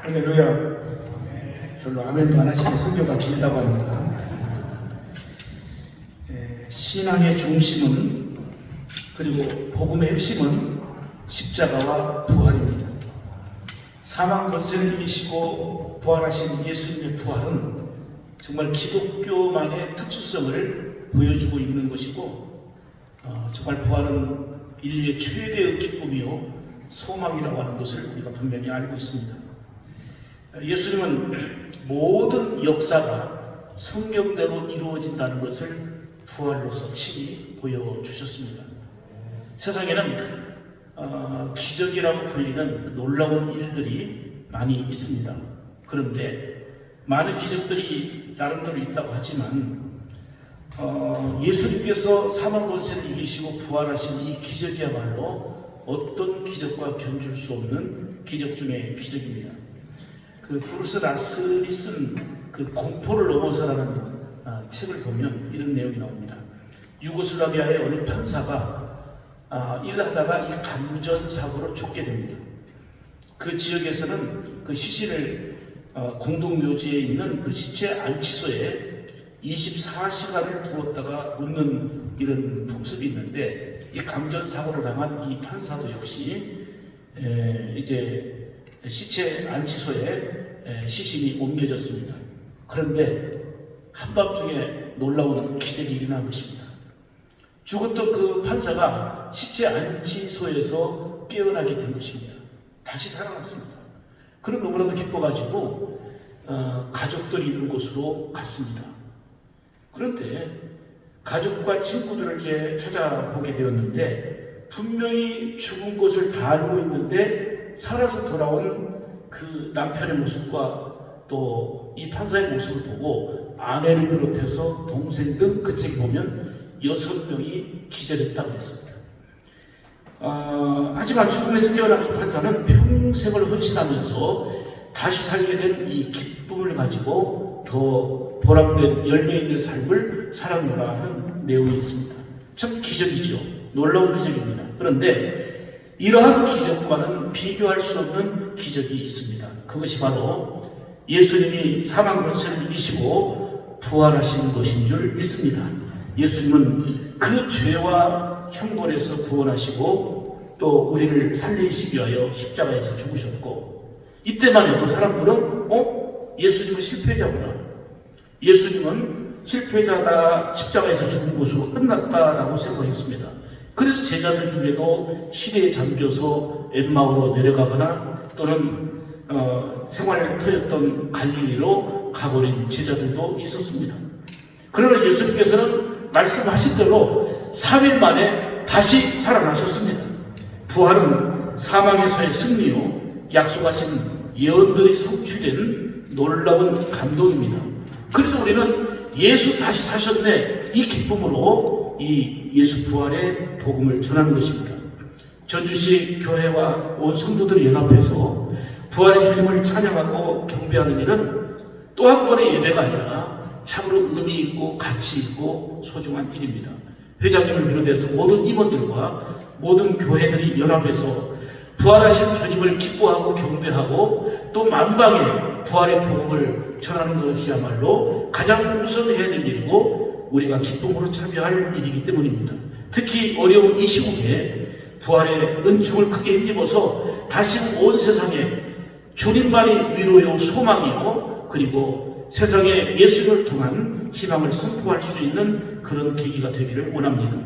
할렐루야. 별로 아멘도 안 하시는 성경가 길다고 합니다. 신앙의 중심은, 그리고 복음의 핵심은 십자가와 부활입니다. 사망 권세를 이기시고 부활하신 예수님의 부활은 정말 기독교만의 특수성을 보여주고 있는 것이고, 정말 부활은 인류의 최대의 기쁨이요 소망이라고 하는 것을 우리가 분명히 알고 있습니다. 예수님은 모든 역사가 성경대로 이루어진다는 것을 부활로서 친히 보여주셨습니다. 세상에는 기적이라고 불리는 놀라운 일들이 많이 있습니다. 그런데 많은 기적들이 나름대로 있다고 하지만 예수님께서 사망 권세를 이기시고 부활하신 이 기적이야말로 어떤 기적과 견줄 수 없는 기적 중의 기적입니다. 그 브루스 라슬이 쓴 그 공포를 넘어서라는 책을 보면 이런 내용이 나옵니다. 유고슬라비아의 어느 판사가 일하다가 이 감전사고로 죽게 됩니다. 그 지역에서는 그 시신을 공동묘지에 있는 그 시체 안치소에 24시간을 두었다가 묻는 이런 풍습이 있는데, 이 감전사고를 당한 이 판사도 역시 이제 시체 안치소에 시신이 옮겨졌습니다. 그런데 한밤중에 놀라운 기적이 일어난 것입니다. 죽었던 그 판사가 시체 안치소에서 깨어나게 된 것입니다. 다시 살아났습니다. 그럼 너무나도 기뻐가지고 가족들이 있는 곳으로 갔습니다. 그런데 가족과 친구들을 이제 찾아보게 되었는데, 분명히 죽은 것을 다 알고 있는데 살아서 돌아온 그 남편의 모습과 또 이 판사의 모습을 보고 아내를 비롯해서 동생 등 그 책에 보면 6명이 기절했다고 했습니다. 하지만 죽음에서 깨어난 이 판사는 평생을 헌신하면서 다시 살게 된 이 기쁨을 가지고 더 보람된 열매 있는 삶을 살아노라 하는 내용이 있습니다. 참 기적이죠. 놀라운 기적입니다. 그런데 이러한 기적과는 비교할 수 없는 기적이 있습니다. 그것이 바로 예수님이 사망 권세를 이기시고 부활하신 것인 줄 믿습니다. 예수님은 그 죄와 형벌에서 구원하시고 또 우리를 살리시기 위하여 십자가에서 죽으셨고, 이때만 해도 사람들은 예수님은 실패자구나, 예수님은 실패자다, 십자가에서 죽은 것으로 끝났다라고 생각했습니다. 그래서 제자들 중에도 시대에 잠겨서 엠마오로 내려가거나 또는 생활을 터였던 갈릴리로 가버린 제자들도 있었습니다. 그러나 예수님께서는 말씀하신 대로 3일 만에 다시 살아나셨습니다. 부활은 사망에서의 승리요 약속하신 예언들이 성취된 놀라운 감동입니다. 그래서 우리는 예수 다시 사셨네, 이 기쁨으로 이 예수 부활의 복음을 전하는 것입니다. 전주시 교회와 온 성도들이 연합해서 부활의 주님을 찬양하고 경배하는 일은 또 한 번의 예배가 아니라 참으로 의미 있고 가치 있고 소중한 일입니다. 회장님을 비롯해서 모든 임원들과 모든 교회들이 연합해서 부활하신 주님을 기뻐하고 경배하고 또 만방에 부활의 복음을 전하는 것이야말로 가장 우선해야 될 일이고 우리가 기쁨으로 참여할 일이기 때문입니다. 특히 어려운 이 시국에 부활의 은총을 크게 힘입어서 다시 온 세상에 주님만이 위로요 소망이요 그리고 세상에 예수를 통한 희망을 선포할 수 있는 그런 계기가 되기를 원합니다.